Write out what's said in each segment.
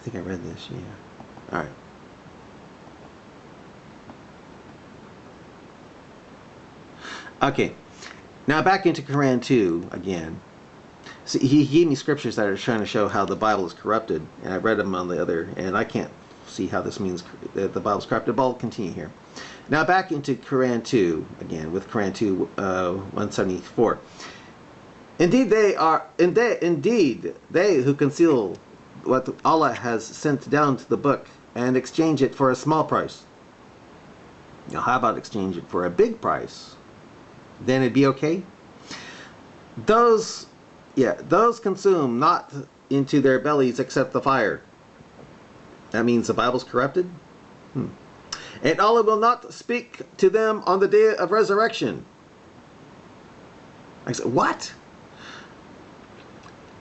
think I read this, yeah. Alright. Okay. Now back into Quran 2 again. See, he gave me scriptures that are trying to show how the Bible is corrupted, and I read them on the other, and I can't see how this means that the Bible is corrupted, but I'll continue here. Now back into Quran 2 again, with Quran 2 174. Indeed they who conceal what Allah has sent down to the book and exchange it for a small price. Now how about exchange it for a big price? Then it'd be okay. Those consume not into their bellies except the fire. That means the Bible's corrupted? And Allah will not speak to them on the day of resurrection. I said, what?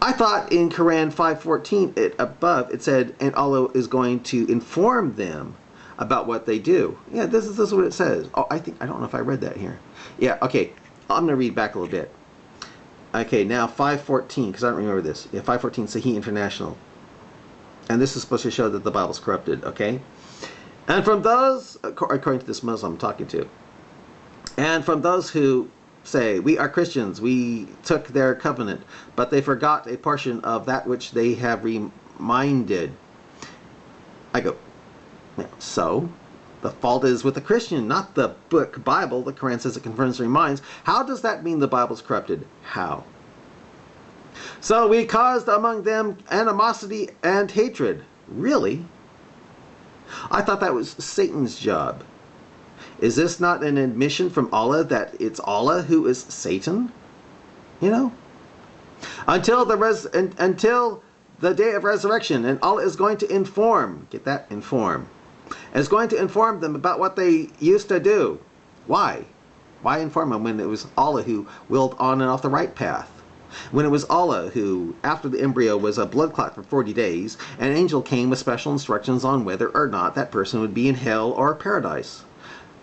I thought in Quran 5:14 above it said, and Allah is going to inform them about what they do. Yeah, this is what it says. Oh, I don't know if I read that here. Yeah, okay. I'm going to read back a little bit. Okay, now 5:14, because I don't remember this. Yeah, 5:14 Sahih International. And this is supposed to show that the Bible's corrupted, okay? And from those, according to this Muslim I'm talking to, and from those who say, we are Christians, we took their covenant, but they forgot a portion of that which they have reminded. I go, yeah, so the fault is with the Christian, not the book Bible. The Quran says it confirms and reminds. How does that mean the Bible's corrupted? How? So we caused among them animosity and hatred. Really? I thought that was Satan's job. Is this not an admission from Allah that it's Allah who is Satan? You know? Until the day of resurrection, and Allah is going to inform, get that? Inform. Is going to inform them about what they used to do. Why? Why inform them when it was Allah who willed on and off the right path? When it was Allah who, after the embryo was a blood clot for 40 days, an angel came with special instructions on whether or not that person would be in hell or paradise.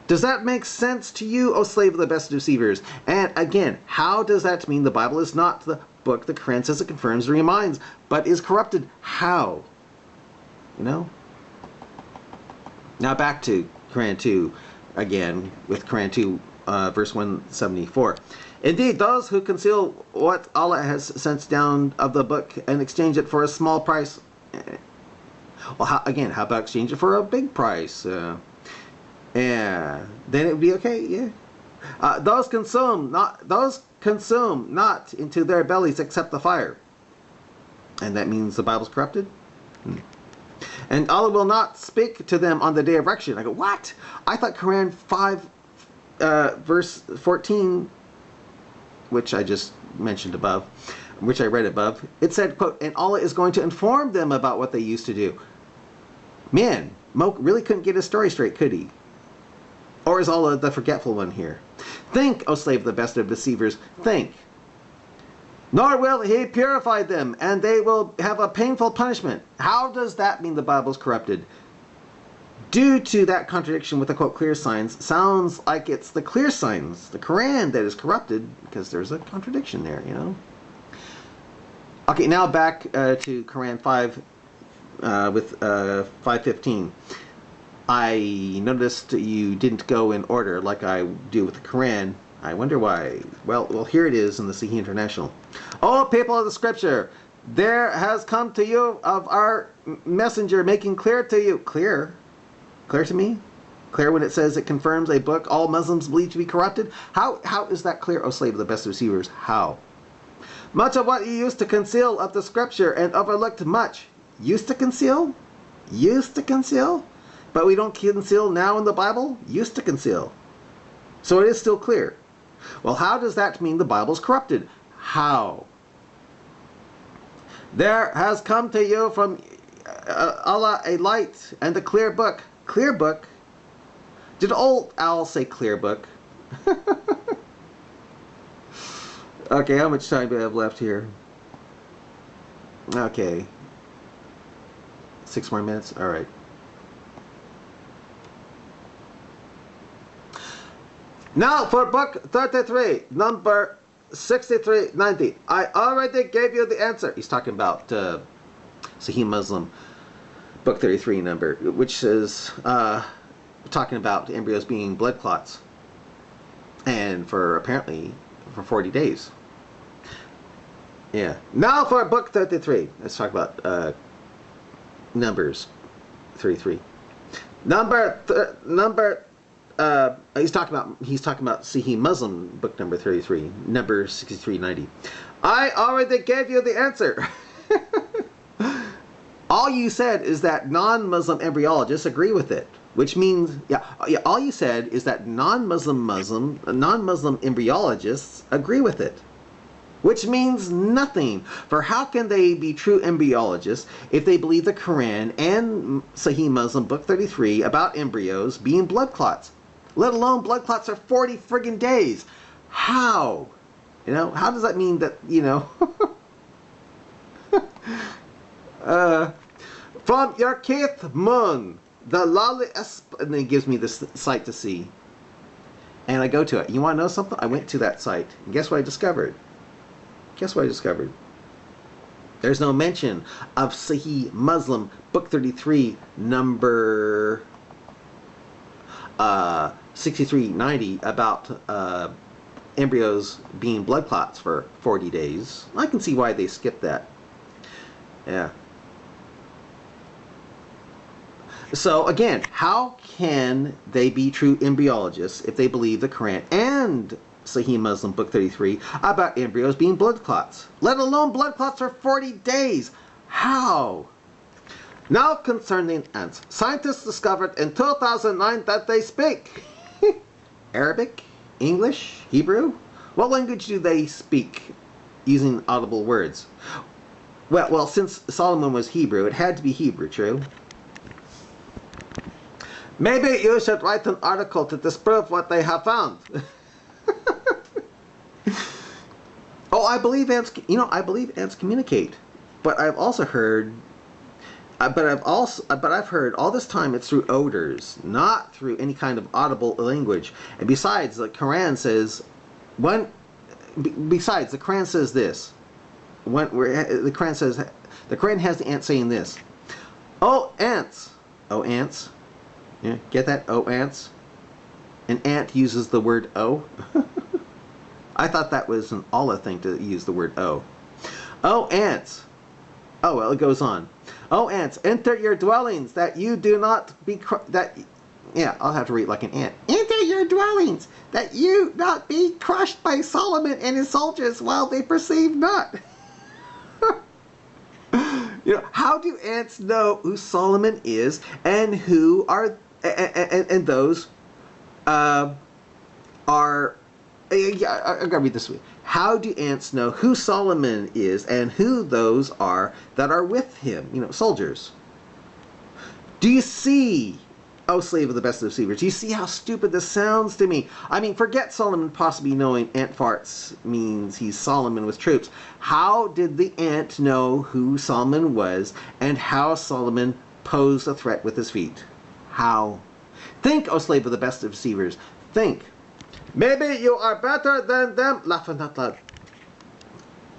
Does that make sense to you, O slave of the best of deceivers? And again, how does that mean the Bible is not the book the Quran says it confirms and reminds, but is corrupted? How? You know? Now back to Quran 2 again, with Quran 2 verse 174. Indeed, those who conceal what Allah has sent down of the book and exchange it for a small price. Well, how about exchange it for a big price? Yeah, then it would be okay. Yeah. Those consume not into their bellies except the fire. And that means the Bible's corrupted. And Allah will not speak to them on the day of resurrection. I go, what? I thought Quran 5 verse 14, which I just mentioned above, which I read above, it said, quote, and Allah is going to inform them about what they used to do. Man, Mo really couldn't get his story straight, could he? Or is Allah the forgetful one here? Think, O slave of the best of deceivers, think. Nor will he purify them, and they will have a painful punishment. How does that mean the Bible is corrupted? Due to that contradiction with the quote clear signs, sounds like it's the clear signs, the Quran, that is corrupted, because there's a contradiction there, you know. Okay, now back to Quran 5 with 5:15. I noticed you didn't go in order like I do with the Quran. I wonder why. Well, here it is in the Sahih International. O people of the Scripture, there has come to you of our messenger making clear to you. Clear? Clear to me? Clear when it says it confirms a book all Muslims believe to be corrupted? How is that clear, O slave of the best of deceivers? How? Much of what you used to conceal of the Scripture and overlooked much. Used to conceal? Used to conceal? But we don't conceal now in the Bible? Used to conceal. So it is still clear. Well, how does that mean the Bible's corrupted? How? There has come to you from Allah a light and a clear book. Clear book? Did old Al say clear book? Okay, how much time do I have left here? Okay. 6 more minutes? Alright. Now for book 33, number 6390. I already gave you the answer. He's talking about Sahih Muslim book 33 number, which is talking about embryos being blood clots, and for apparently for 40 days. Yeah. Now for book 33. Let's talk about numbers 33. He's talking about Sahih Muslim book number 33, number 6390. I already gave you the answer. All you said is that non-Muslim embryologists agree with it, which means all you said is that non-Muslim embryologists agree with it, which means nothing. For how can they be true embryologists if they believe the Quran and Sahih Muslim book 33 about embryos being blood clots, let alone blood clots for 40 friggin' days? How? How does that mean that, from your Keith Moon, the Lali and then it gives me this site to see. And I go to it. You want to know something? I went to that site. And guess what I discovered? There's no mention of Sahih Muslim book 33 number 6390 about embryos being blood clots for 40 days. I can see why they skipped that. Yeah. So again, how can they be true embryologists if they believe the Quran and Sahih Muslim book 33 about embryos being blood clots, let alone blood clots for 40 days? How? Now concerning ants. Scientists discovered in 2009 that they speak Arabic, English, Hebrew. What language do they speak using audible words? Well, since Solomon was Hebrew, it had to be Hebrew, true? Maybe you should write an article to disprove what they have found. Oh, I believe ants. I believe ants communicate, but I've also heard. But I've heard all this time it's through odors, not through any kind of audible language. And besides, the Quran says, Besides, the Quran says this. The Quran has the ant saying this. Oh ants, oh ants. Yeah, get that? Oh, ants. An ant uses the word oh. I thought that was an Allah thing to use the word oh. Oh, ants. Oh, well, it goes on. Oh, ants, enter your dwellings, that you do not be... Yeah, I'll have to read like an ant. Enter your dwellings, that you not be crushed by Solomon and his soldiers while they perceive not. How do ants know who Solomon is and who are... And those are... I gotta read this way. How do ants know who Solomon is and who those are that are with him? Soldiers. Do you see, oh slave of the best of deceivers, do you see how stupid this sounds to me? I mean, forget Solomon possibly knowing ant farts means he's Solomon with troops. How did the ant know who Solomon was and how Solomon posed a threat with his feet? How? Think, O slave of the best of deceivers. Think. Maybe you are better than them.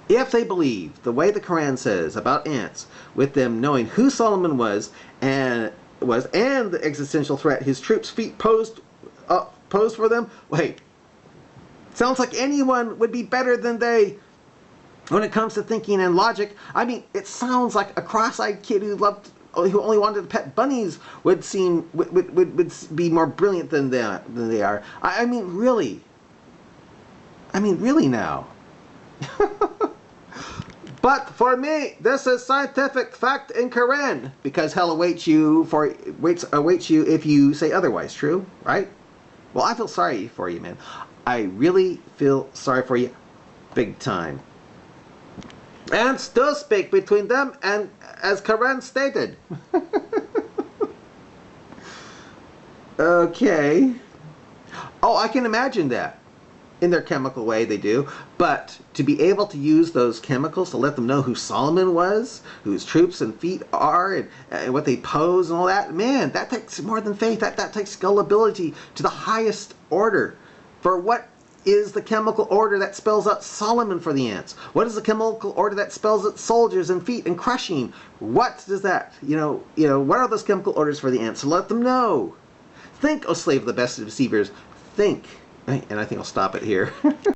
If they believe the way the Quran says about ants, with them knowing who Solomon was and the existential threat his troops' feet posed for them, wait, sounds like anyone would be better than they when it comes to thinking and logic. I mean, it sounds like a cross-eyed kid who only wanted to pet bunnies would be more brilliant than they are. I mean, really now. But for me, this is scientific fact in Quran, because hell awaits you if you say otherwise. True, right? Well, I feel sorry for you, man. I really feel sorry for you, big time. And still speak between them, and as Quran stated. Okay. Oh, I can imagine that. In their chemical way, they do. But to be able to use those chemicals to let them know who Solomon was, who his troops and feet are, and what they pose and all that, man, that takes more than faith. That takes gullibility to the highest order. For what is the chemical order that spells out Solomon for the ants? What is the chemical order that spells out soldiers and feet and crushing? What does that, what are those chemical orders for the ants? So let them know. Think, O slave of the best of deceivers. Think. And I think I'll stop it here.